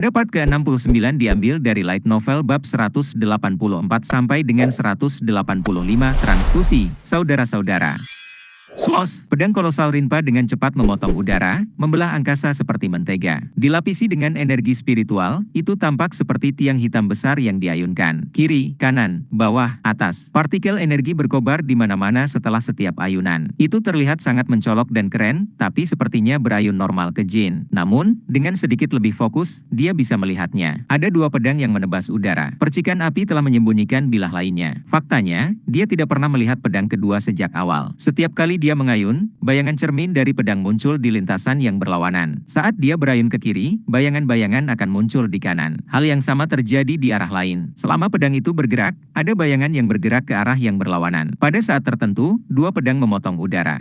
Pendapat ke-69 diambil dari Light Novel bab 184 sampai dengan 185 transfusi, saudara-saudara. Swos, pedang kolosal Rinpa dengan cepat memotong udara, membelah angkasa seperti mentega. Dilapisi dengan energi spiritual, itu tampak seperti tiang hitam besar yang diayunkan. Kiri, kanan, bawah, atas. Partikel energi berkobar di mana-mana setelah setiap ayunan. Itu terlihat sangat mencolok dan keren, tapi sepertinya berayun normal ke Jin. Namun, dengan sedikit lebih fokus, dia bisa melihatnya. Ada dua pedang yang menebas udara. Percikan api telah menyembunyikan bilah lainnya. Faktanya, dia tidak pernah melihat pedang kedua sejak awal. Setiap kali dia mengayun, bayangan cermin dari pedang muncul di lintasan yang berlawanan. Saat dia berayun ke kiri, bayangan-bayangan akan muncul di kanan. Hal yang sama terjadi di arah lain. Selama pedang itu bergerak, ada bayangan yang bergerak ke arah yang berlawanan. Pada saat tertentu, dua pedang memotong udara.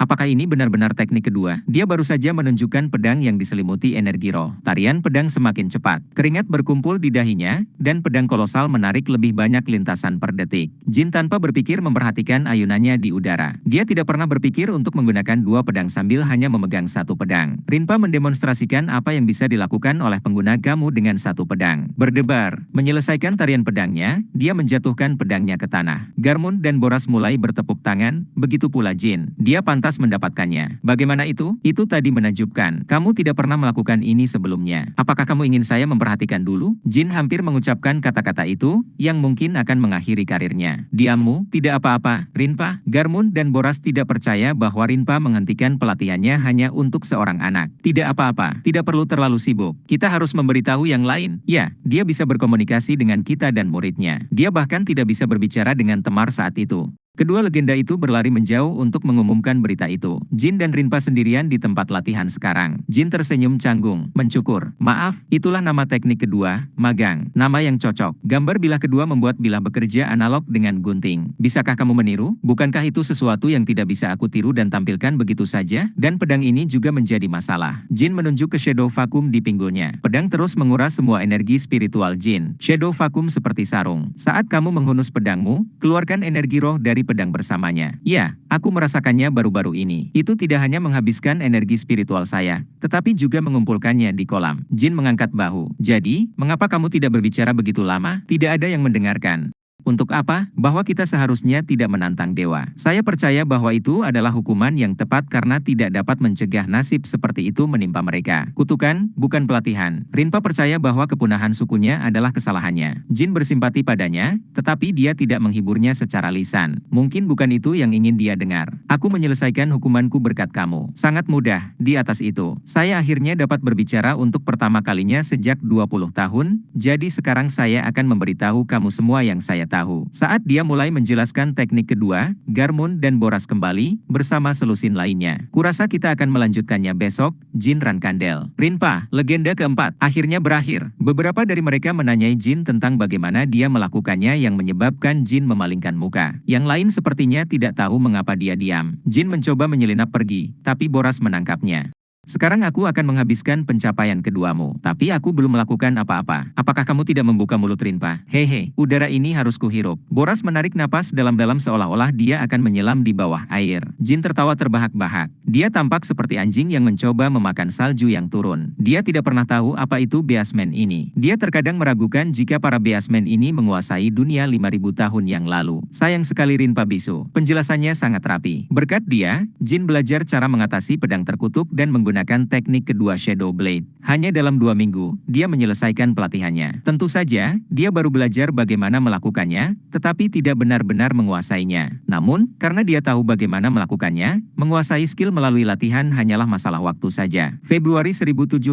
Apakah ini benar-benar teknik kedua? Dia baru saja menunjukkan pedang yang diselimuti energi roh. Tarian pedang semakin cepat. Keringat berkumpul di dahinya, dan pedang kolosal menarik lebih banyak lintasan per detik. Jin tanpa berpikir memperhatikan ayunannya di udara. Dia tidak pernah berpikir untuk menggunakan dua pedang sambil hanya memegang satu pedang. Rinpa mendemonstrasikan apa yang bisa dilakukan oleh pengguna gamu dengan satu pedang. Berdebar. Menyelesaikan tarian pedangnya, dia menjatuhkan pedangnya ke tanah. Garmund dan Boras mulai bertepuk tangan, begitu pula Jin. Dia pantas mendapatkannya. Bagaimana itu? Itu tadi menakjubkan. Kamu tidak pernah melakukan ini sebelumnya. Apakah kamu ingin saya memperhatikan dulu? Jin hampir mengucapkan kata-kata itu, yang mungkin akan mengakhiri karirnya. Diammu, tidak apa-apa, Rinpa. Garmund dan Boras tidak percaya bahwa Rinpa menghentikan pelatihannya hanya untuk seorang anak. Tidak apa-apa, tidak perlu terlalu sibuk. Kita harus memberitahu yang lain. Ya, dia bisa berkomunikasi dengan kita dan muridnya. Dia bahkan tidak bisa berbicara dengan Temar saat itu. Kedua legenda itu berlari menjauh untuk mengumumkan berita itu. Jin dan Rinpa sendirian di tempat latihan sekarang. Jin tersenyum canggung, mencukur. Maaf, itulah nama teknik kedua, magang. Nama yang cocok. Gambar bilah kedua membuat bilah bekerja analog dengan gunting. Bisakah kamu meniru? Bukankah itu sesuatu yang tidak bisa aku tiru dan tampilkan begitu saja? Dan pedang ini juga menjadi masalah. Jin menunjuk ke shadow vakum di pinggulnya. Pedang terus menguras semua energi spiritual Jin. Shadow vakum seperti sarung. Saat kamu menghunus pedangmu, keluarkan energi roh dari pedang bersamanya. Ya, aku merasakannya baru-baru ini. Itu tidak hanya menghabiskan energi spiritual saya, tetapi juga mengumpulkannya di kolam. Jin mengangkat bahu. Jadi, mengapa kamu tidak berbicara begitu lama? Tidak ada yang mendengarkan. Untuk apa? Bahwa kita seharusnya tidak menantang dewa. Saya percaya bahwa itu adalah hukuman yang tepat karena tidak dapat mencegah nasib seperti itu menimpa mereka. Kutukan, bukan pelatihan. Rinpa percaya bahwa kepunahan sukunya adalah kesalahannya. Jin bersimpati padanya, tetapi dia tidak menghiburnya secara lisan. Mungkin bukan itu yang ingin dia dengar. Aku menyelesaikan hukumanku berkat kamu. Sangat mudah, di atas itu. Saya akhirnya dapat berbicara untuk pertama kalinya sejak 20 tahun, jadi sekarang saya akan memberitahu kamu semua yang saya tahu. Saat dia mulai menjelaskan teknik kedua, Garmund dan Boras kembali, bersama selusin lainnya. Kurasa kita akan melanjutkannya besok, Jin Rankandel. Rinpa, legenda keempat, akhirnya berakhir. Beberapa dari mereka menanyai Jin tentang bagaimana dia melakukannya yang menyebabkan Jin memalingkan muka. Yang lain sepertinya tidak tahu mengapa dia diam. Jin mencoba menyelinap pergi, tapi Boras menangkapnya. Sekarang aku akan menghabiskan pencapaian keduamu, tapi aku belum melakukan apa-apa. Apakah kamu tidak membuka mulut Rinpa? Hehe, udara ini harus kuhirup. Boras menarik napas dalam-dalam seolah-olah dia akan menyelam di bawah air. Jin tertawa terbahak-bahak. Dia tampak seperti anjing yang mencoba memakan salju yang turun. Dia tidak pernah tahu apa itu Beastman ini. Dia terkadang meragukan jika para Beastman ini menguasai dunia 5000 tahun yang lalu. Sayang sekali Rinpa bisu. Penjelasannya sangat rapi. Berkat dia, Jin belajar cara mengatasi pedang terkutuk dan menggunakan teknik kedua Shadow Blade. Hanya dalam 2 minggu, dia menyelesaikan pelatihannya. Tentu saja, dia baru belajar bagaimana melakukannya, tetapi tidak benar-benar menguasainya. Namun, karena dia tahu bagaimana melakukannya, menguasai skill melalui latihan hanyalah masalah waktu saja. Februari 1797,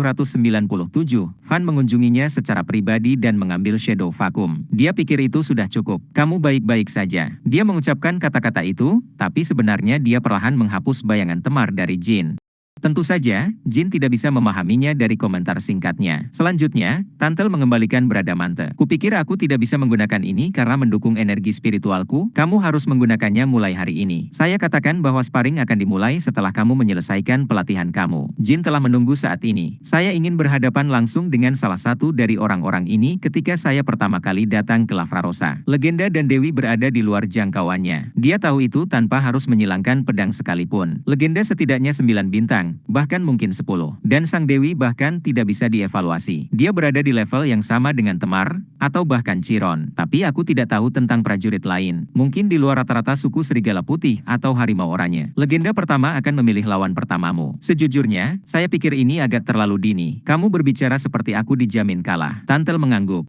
Fan mengunjunginya secara pribadi dan mengambil Shadow Vacuum. Dia pikir itu sudah cukup. Kamu baik-baik saja. Dia mengucapkan kata-kata itu, tapi sebenarnya dia perlahan menghapus bayangan Temar dari Jin. Tentu saja, Jin tidak bisa memahaminya dari komentar singkatnya. Selanjutnya, Tantel mengembalikan Bradamante. Kupikir aku tidak bisa menggunakan ini karena mendukung energi spiritualku. Kamu harus menggunakannya mulai hari ini. Saya katakan bahwa sparring akan dimulai setelah kamu menyelesaikan pelatihan kamu. Jin telah menunggu saat ini. Saya ingin berhadapan langsung dengan salah satu dari orang-orang ini ketika saya pertama kali datang ke Lavrarosa. Legenda dan Dewi berada di luar jangkauannya. Dia tahu itu tanpa harus menyilangkan pedang sekalipun. Legenda setidaknya 9 bintang. orang, bahkan mungkin 10. Dan Sang Dewi bahkan tidak bisa dievaluasi. Dia berada di level yang sama dengan Temar, atau bahkan Chiron. Tapi aku tidak tahu tentang prajurit lain. Mungkin di luar rata-rata suku serigala putih atau harimau oranye. Legenda pertama akan memilih lawan pertamamu. Sejujurnya, saya pikir ini agak terlalu dini. Kamu berbicara seperti aku dijamin kalah. Tantel mengangguk.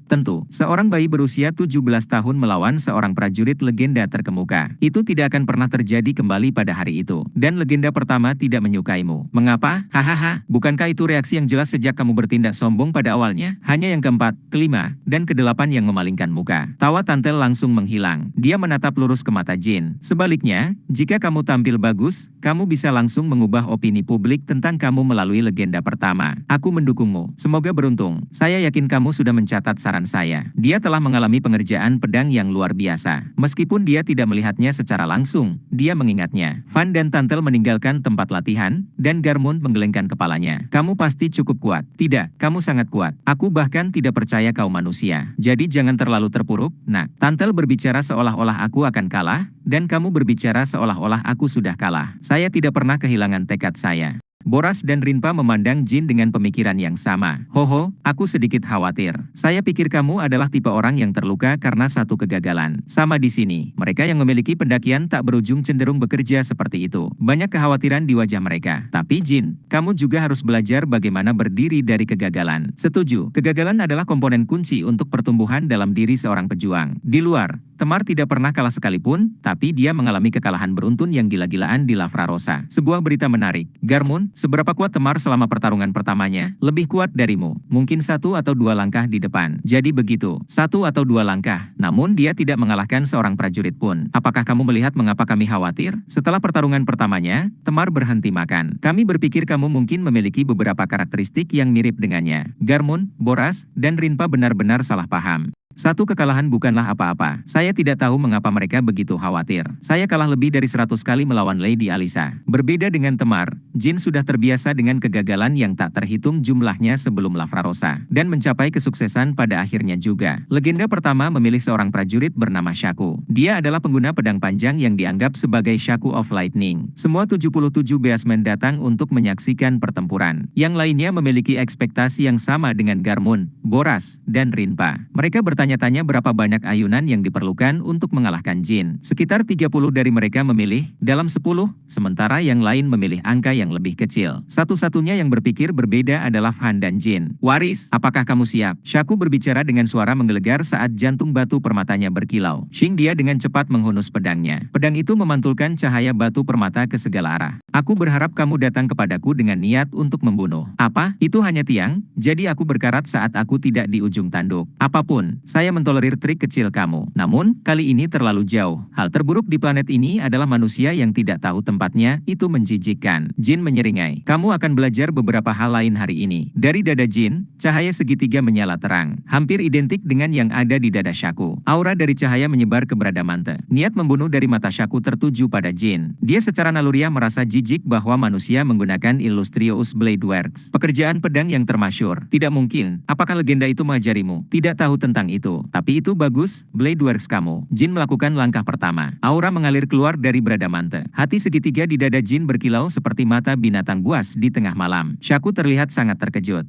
Tentu, seorang bayi berusia 17 tahun melawan seorang prajurit legenda terkemuka. Itu tidak akan pernah terjadi kembali pada hari itu. Dan legenda pertama tidak menyukaimu. Mengapa? Hahaha, bukankah itu reaksi yang jelas sejak kamu bertindak sombong pada awalnya? Hanya yang keempat, kelima, dan kedelapan yang memalingkan muka. Tawa Tantel langsung menghilang. Dia menatap lurus ke mata Jin. Sebaliknya, jika kamu tampil bagus, kamu bisa langsung mengubah opini publik tentang kamu melalui legenda pertama. Aku mendukungmu. Semoga beruntung. Saya yakin kamu sudah mencatat saran saya. Dia telah mengalami pengerjaan pedang yang luar biasa. Meskipun dia tidak melihatnya secara langsung, dia mengingatnya. Van dan Tantel meninggalkan tempat latihan, dan Garmund menggelengkan kepalanya. Kamu pasti cukup kuat. Tidak, kamu sangat kuat. Aku bahkan tidak percaya kau manusia. Jadi jangan terlalu terpuruk. Nah, Tantel berbicara seolah-olah aku akan kalah, dan kamu berbicara seolah-olah aku sudah kalah. Saya tidak pernah kehilangan tekad saya. Boras dan Rinpa memandang Jin dengan pemikiran yang sama. Hoho, aku sedikit khawatir. Saya pikir kamu adalah tipe orang yang terluka karena satu kegagalan. Sama di sini, mereka yang memiliki pendakian tak berujung cenderung bekerja seperti itu. Banyak kekhawatiran di wajah mereka. Tapi Jin, kamu juga harus belajar bagaimana berdiri dari kegagalan. Setuju, kegagalan adalah komponen kunci untuk pertumbuhan dalam diri seorang pejuang. Di luar, Temar tidak pernah kalah sekalipun, tapi dia mengalami kekalahan beruntun yang gila-gilaan di Lavrarosa. Sebuah berita menarik. Garmund, seberapa kuat Temar selama pertarungan pertamanya? Lebih kuat darimu. Mungkin 1 atau 2 langkah di depan. Jadi begitu, 1 atau 2 langkah. Namun dia tidak mengalahkan seorang prajurit pun. Apakah kamu melihat mengapa kami khawatir? Setelah pertarungan pertamanya, Temar berhenti makan. Kami berpikir kamu mungkin memiliki beberapa karakteristik yang mirip dengannya. Garmund, Boras, dan Rinpa benar-benar salah paham. Satu kekalahan bukanlah apa-apa. Saya tidak tahu mengapa mereka begitu khawatir. Saya kalah lebih dari 100 kali melawan Lady Alisa. Berbeda dengan Temar, Jin sudah terbiasa dengan kegagalan yang tak terhitung jumlahnya sebelum Lavrarosa, dan mencapai kesuksesan pada akhirnya juga. Legenda pertama memilih seorang prajurit bernama Shaku. Dia adalah pengguna pedang panjang yang dianggap sebagai Shaku of Lightning. Semua 77 beasmen datang untuk menyaksikan pertempuran. Yang lainnya memiliki ekspektasi yang sama dengan Garmund, Boras, dan Rinpa. Mereka bertanya-tanya berapa banyak ayunan yang diperlukan untuk mengalahkan Jin. Sekitar 30 dari mereka memilih dalam 10, sementara yang lain memilih angka yang lebih kecil. Satu-satunya yang berpikir berbeda adalah Van dan Jin. Waris, apakah kamu siap? Shaku berbicara dengan suara menggelegar saat jantung batu permatanya berkilau. Xing dia dengan cepat menghunus pedangnya. Pedang itu memantulkan cahaya batu permata ke segala arah. Aku berharap kamu datang kepadaku dengan niat untuk membunuh. Apa? Itu hanya tiang? Jadi aku berkarat saat aku tidak di ujung tanduk. Apapun, saya mentolerir trik kecil kamu. Namun, kali ini terlalu jauh. Hal terburuk di planet ini adalah manusia yang tidak tahu tempatnya, itu menjijikkan. Jin menyeringai. Kamu akan belajar beberapa hal lain hari ini. Dari dada Jin, cahaya segitiga menyala terang. Hampir identik dengan yang ada di dada Shaku. Aura dari cahaya menyebar ke Bradamante. Niat membunuh dari mata Shaku tertuju pada Jin. Dia secara naluriah merasa jijik bahwa manusia menggunakan Illustrious Blade Works. Pekerjaan pedang yang termasyur. Tidak mungkin. Apakah legenda itu mengajarimu? Tidak tahu tentang itu. Tapi itu bagus, Blade Works kamu. Jin melakukan langkah pertama. Aura mengalir keluar dari Bradamante. Hati segitiga di dada Jin berkilau seperti mata binatang buas di tengah malam. Shaku terlihat sangat terkejut.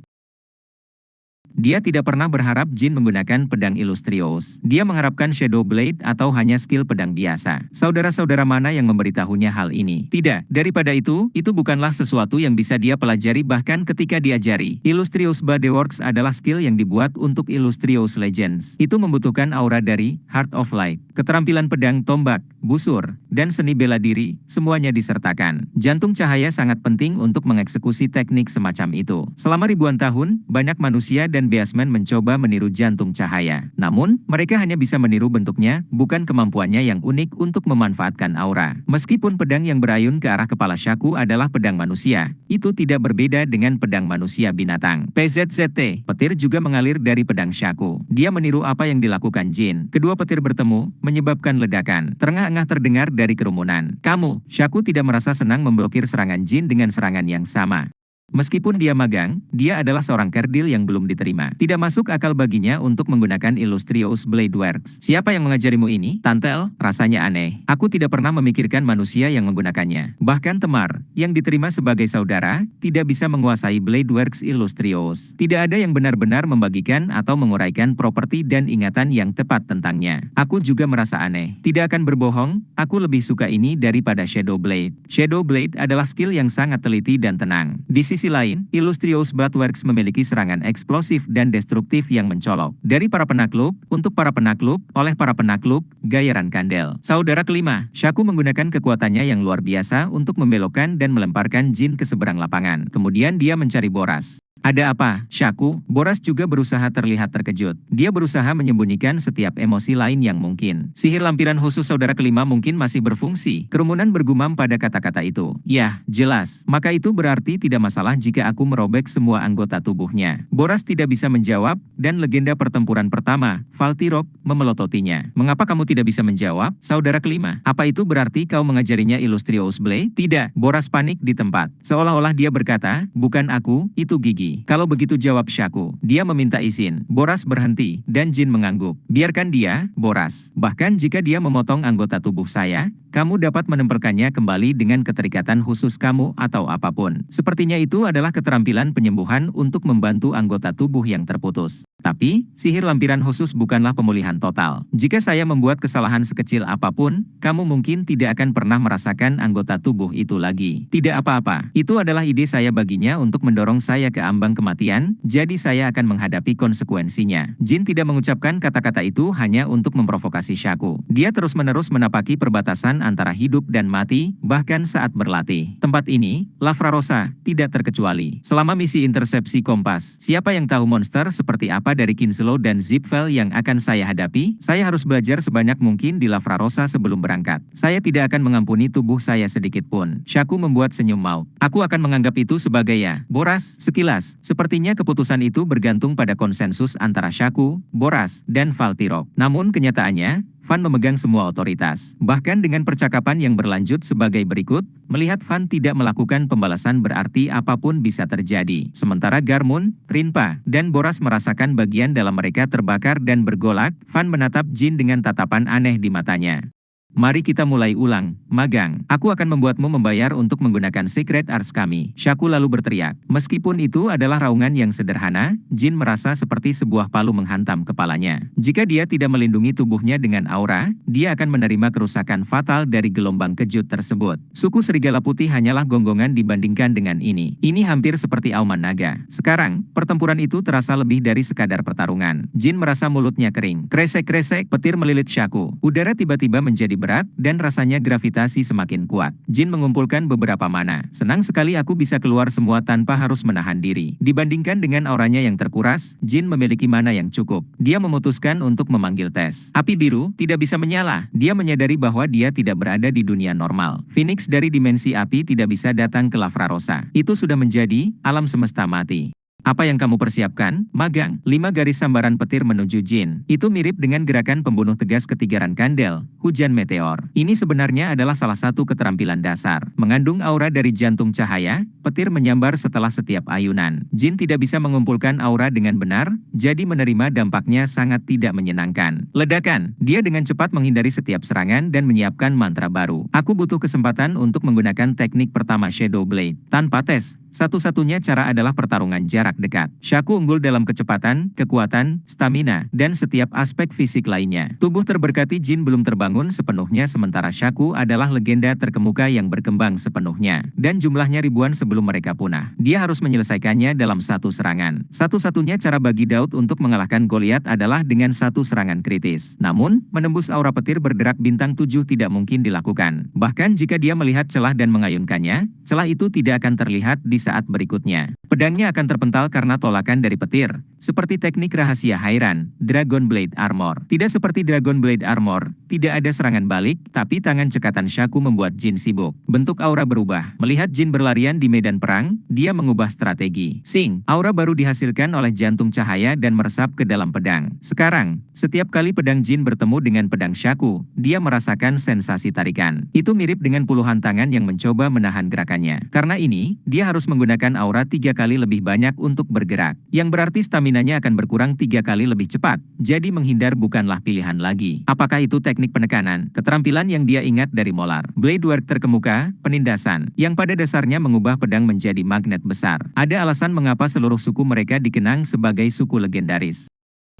Dia tidak pernah berharap Jin menggunakan pedang Illustrious. Dia mengharapkan Shadow Blade atau hanya skill pedang biasa. Saudara-saudara mana yang memberitahunya hal ini? Tidak. Daripada itu bukanlah sesuatu yang bisa dia pelajari bahkan ketika diajari. Illustrious Blade Works adalah skill yang dibuat untuk Illustrious Legends. Itu membutuhkan aura dari Heart of Light. Keterampilan pedang, tombak, busur, dan seni bela diri, semuanya disertakan. Jantung cahaya sangat penting untuk mengeksekusi teknik semacam itu. Selama ribuan tahun, banyak manusia dan beasmen mencoba meniru jantung cahaya. Namun, mereka hanya bisa meniru bentuknya, bukan kemampuannya yang unik untuk memanfaatkan aura. Meskipun pedang yang berayun ke arah kepala Shaku adalah pedang manusia, itu tidak berbeda dengan pedang manusia binatang. PZZT, petir juga mengalir dari pedang Shaku. Dia meniru apa yang dilakukan Jin. Kedua petir bertemu, menyebabkan ledakan. Terengah-engah terdengar dari kerumunan. Kamu, Shaku tidak merasa senang memblokir serangan Jin dengan serangan yang sama. Meskipun dia magang, dia adalah seorang kerdil yang belum diterima. Tidak masuk akal baginya untuk menggunakan Illustrious Blade Works. Siapa yang mengajarimu ini? Tantel, rasanya aneh. Aku tidak pernah memikirkan manusia yang menggunakannya. Bahkan Temar, yang diterima sebagai saudara, tidak bisa menguasai Blade Works Illustrious. Tidak ada yang benar-benar membagikan atau menguraikan properti dan ingatan yang tepat tentangnya. Aku juga merasa aneh. Tidak akan berbohong, aku lebih suka ini daripada Shadow Blade. Shadow Blade adalah skill yang sangat teliti dan tenang. Di sisi lain, Illustrious Blade Works memiliki serangan eksplosif dan destruktif yang mencolok. Dari para penakluk, untuk para penakluk, oleh para penakluk, Gayaran Kandel. Saudara kelima, Shaku menggunakan kekuatannya yang luar biasa untuk membelokkan dan melemparkan Jin ke seberang lapangan. Kemudian dia mencari Boras. Ada apa, Shaku? Boras juga berusaha terlihat terkejut. Dia berusaha menyembunyikan setiap emosi lain yang mungkin. Sihir lampiran khusus saudara kelima mungkin masih berfungsi. Kerumunan bergumam pada kata-kata itu. Yah, jelas. Maka itu berarti tidak masalah jika aku merobek semua anggota tubuhnya. Boras tidak bisa menjawab, dan legenda pertempuran pertama, Valtirok, memelototinya. Mengapa kamu tidak bisa menjawab, saudara kelima? Apa itu berarti kau mengajarinya Illustrious Blade? Tidak, Boras panik di tempat. Seolah-olah dia berkata, bukan aku, itu Gigi. Kalau begitu jawab Shaku. Dia meminta izin. Boras berhenti, dan Jin mengangguk. Biarkan dia, Boras. Bahkan jika dia memotong anggota tubuh saya, kamu dapat menempelkannya kembali dengan keterikatan khusus kamu atau apapun. Sepertinya itu adalah keterampilan penyembuhan untuk membantu anggota tubuh yang terputus. Tapi, sihir lampiran khusus bukanlah pemulihan total. Jika saya membuat kesalahan sekecil apapun, kamu mungkin tidak akan pernah merasakan anggota tubuh itu lagi. Tidak apa-apa. Itu adalah ide saya baginya untuk mendorong saya ke ambang kematian, jadi saya akan menghadapi konsekuensinya. Jin tidak mengucapkan kata-kata itu hanya untuk memprovokasi Shaku. Dia terus-menerus menapaki perbatasan antara hidup dan mati, bahkan saat berlatih. Tempat ini, Lavrarosa, tidak terkecuali. Selama misi intersepsi kompas, siapa yang tahu monster seperti apa dari Kinslow dan Zipfel yang akan saya hadapi? Saya harus belajar sebanyak mungkin di Lavrarosa sebelum berangkat. Saya tidak akan mengampuni tubuh saya sedikit pun. Shaku membuat senyum maut. Aku akan menganggap itu sebagai ya. Boras, sekilas, sepertinya keputusan itu bergantung pada konsensus antara Shaku, Boras, dan Valtirok. Namun kenyataannya, Van memegang semua otoritas. Bahkan dengan percakapan yang berlanjut sebagai berikut, melihat Van tidak melakukan pembalasan berarti apapun bisa terjadi. Sementara Garmun, Rinpa, dan Boras merasakan bagian dalam mereka terbakar dan bergolak, Van menatap Jin dengan tatapan aneh di matanya. Mari kita mulai ulang, magang. Aku akan membuatmu membayar untuk menggunakan secret arts kami. Shaku lalu berteriak. Meskipun itu adalah raungan yang sederhana, Jin merasa seperti sebuah palu menghantam kepalanya. Jika dia tidak melindungi tubuhnya dengan aura, dia akan menerima kerusakan fatal dari gelombang kejut tersebut. Suku serigala putih hanyalah gonggongan dibandingkan dengan ini. Ini hampir seperti auman naga. Sekarang, pertempuran itu terasa lebih dari sekadar pertarungan. Jin merasa mulutnya kering. Kresek-kresek, petir melilit Shaku. Udara tiba-tiba menjadi berat, dan rasanya gravitasi semakin kuat. Jin mengumpulkan beberapa mana. Senang sekali aku bisa keluar semua tanpa harus menahan diri. Dibandingkan dengan auranya yang terkuras, Jin memiliki mana yang cukup. Dia memutuskan untuk memanggil tes. Api biru tidak bisa menyala. Dia menyadari bahwa dia tidak berada di dunia normal. Phoenix dari dimensi api tidak bisa datang ke Lavrarosa. Itu sudah menjadi alam semesta mati. Apa yang kamu persiapkan, magang? 5 garis sambaran petir menuju Jin. Itu mirip dengan gerakan pembunuh tegas ketigaran Kandel, hujan meteor. Ini sebenarnya adalah salah satu keterampilan dasar. Mengandung aura dari jantung cahaya, petir menyambar setelah setiap ayunan. Jin tidak bisa mengumpulkan aura dengan benar, jadi menerima dampaknya sangat tidak menyenangkan. Ledakan, dia dengan cepat menghindari setiap serangan dan menyiapkan mantra baru. Aku butuh kesempatan untuk menggunakan teknik pertama Shadow Blade. Tanpa tes, satu-satunya cara adalah pertarungan jarak dekat. Shaku unggul dalam kecepatan, kekuatan, stamina, dan setiap aspek fisik lainnya. Tubuh terberkati Jin belum terbangun sepenuhnya sementara Shaku adalah legenda terkemuka yang berkembang sepenuhnya. Dan jumlahnya ribuan sebelum mereka punah. Dia harus menyelesaikannya dalam satu serangan. Satu-satunya cara bagi Daud untuk mengalahkan Goliat adalah dengan satu serangan kritis. Namun, menembus aura petir bergerak bintang 7 tidak mungkin dilakukan. Bahkan jika dia melihat celah dan mengayunkannya, celah itu tidak akan terlihat di saat berikutnya. Pedangnya akan terpental mental karena tolakan dari petir, seperti teknik rahasia Hairan, Dragon Blade Armor. Tidak seperti Dragon Blade Armor, tidak ada serangan balik, tapi tangan cekatan Shaku membuat Jin sibuk. Bentuk aura berubah. Melihat Jin berlarian di medan perang, dia mengubah strategi. Sing, aura baru dihasilkan oleh jantung cahaya dan meresap ke dalam pedang. Sekarang, setiap kali pedang Jin bertemu dengan pedang Shaku, dia merasakan sensasi tarikan. Itu mirip dengan puluhan tangan yang mencoba menahan gerakannya. Karena ini, dia harus menggunakan aura 3 kali lebih banyak untuk bergerak. Yang berarti staminanya akan berkurang 3 kali lebih cepat. Jadi menghindar bukanlah pilihan lagi. Apakah itu teknik penekanan? Keterampilan yang dia ingat dari Molar Blade Work terkemuka, penindasan, yang pada dasarnya mengubah pedang menjadi magnet besar. Ada alasan mengapa seluruh suku mereka dikenang sebagai suku legendaris.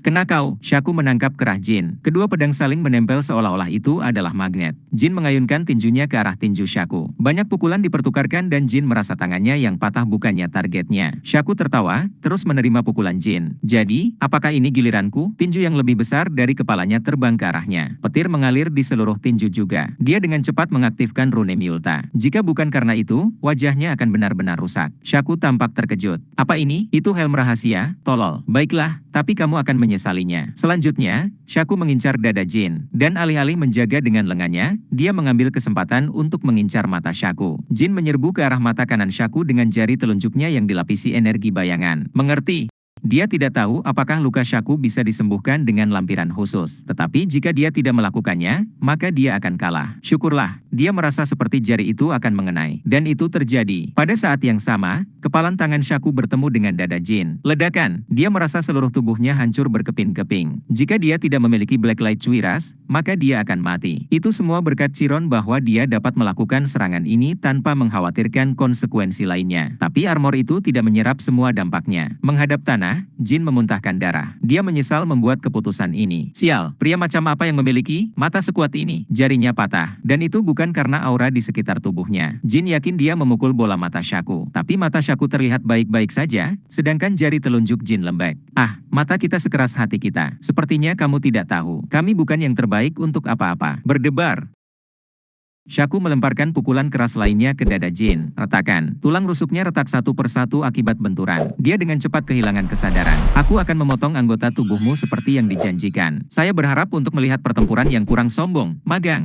Kena kau, Shaku menangkap kerah Jin. Kedua pedang saling menempel seolah-olah itu adalah magnet. Jin mengayunkan tinjunya ke arah tinju Shaku. Banyak pukulan dipertukarkan dan Jin merasa tangannya yang patah bukannya targetnya. Shaku tertawa, terus menerima pukulan Jin. Jadi, apakah ini giliranku? Tinju yang lebih besar dari kepalanya terbang ke arahnya. Petir mengalir di seluruh tinju juga. Dia dengan cepat mengaktifkan rune Myulta. Jika bukan karena itu, wajahnya akan benar-benar rusak. Shaku tampak terkejut. Apa ini? Itu helm rahasia? Tolol. Baiklah, tapi kamu akan menyesalinya. Selanjutnya, Shaku mengincar dada Jin, dan alih-alih menjaga dengan lengannya, dia mengambil kesempatan untuk mengincar mata Shaku. Jin menyerbu ke arah mata kanan Shaku dengan jari telunjuknya yang dilapisi energi bayangan. Mengerti? Dia tidak tahu apakah luka Shaku bisa disembuhkan dengan lampiran khusus. Tetapi jika dia tidak melakukannya, maka dia akan kalah. Syukurlah, dia merasa seperti jari itu akan mengenai. Dan itu terjadi. Pada saat yang sama, kepalan tangan Shaku bertemu dengan dada Jin. Ledakan, dia merasa seluruh tubuhnya hancur berkeping-keping. Jika dia tidak memiliki Black Light Cuiras, maka dia akan mati. Itu semua berkat Chiron bahwa dia dapat melakukan serangan ini tanpa mengkhawatirkan konsekuensi lainnya. Tapi armor itu tidak menyerap semua dampaknya. Menghadap tanah, Jin memuntahkan darah. Dia menyesal membuat keputusan ini. Sial, pria macam apa yang memiliki mata sekuat ini? Jarinya patah. Dan itu bukan karena aura di sekitar tubuhnya. Jin yakin dia memukul bola mata Shaku. Tapi mata Shaku terlihat baik-baik saja, sedangkan jari telunjuk Jin lembek. Ah, mata kita sekeras hati kita. Sepertinya kamu tidak tahu. Kami bukan yang terbaik untuk apa-apa. Berdebar. Shaku melemparkan pukulan keras lainnya ke dada Jin. Retakan. Tulang rusuknya retak satu persatu akibat benturan. Dia dengan cepat kehilangan kesadaran. Aku akan memotong anggota tubuhmu seperti yang dijanjikan. Saya berharap untuk melihat pertempuran yang kurang sombong. Magang.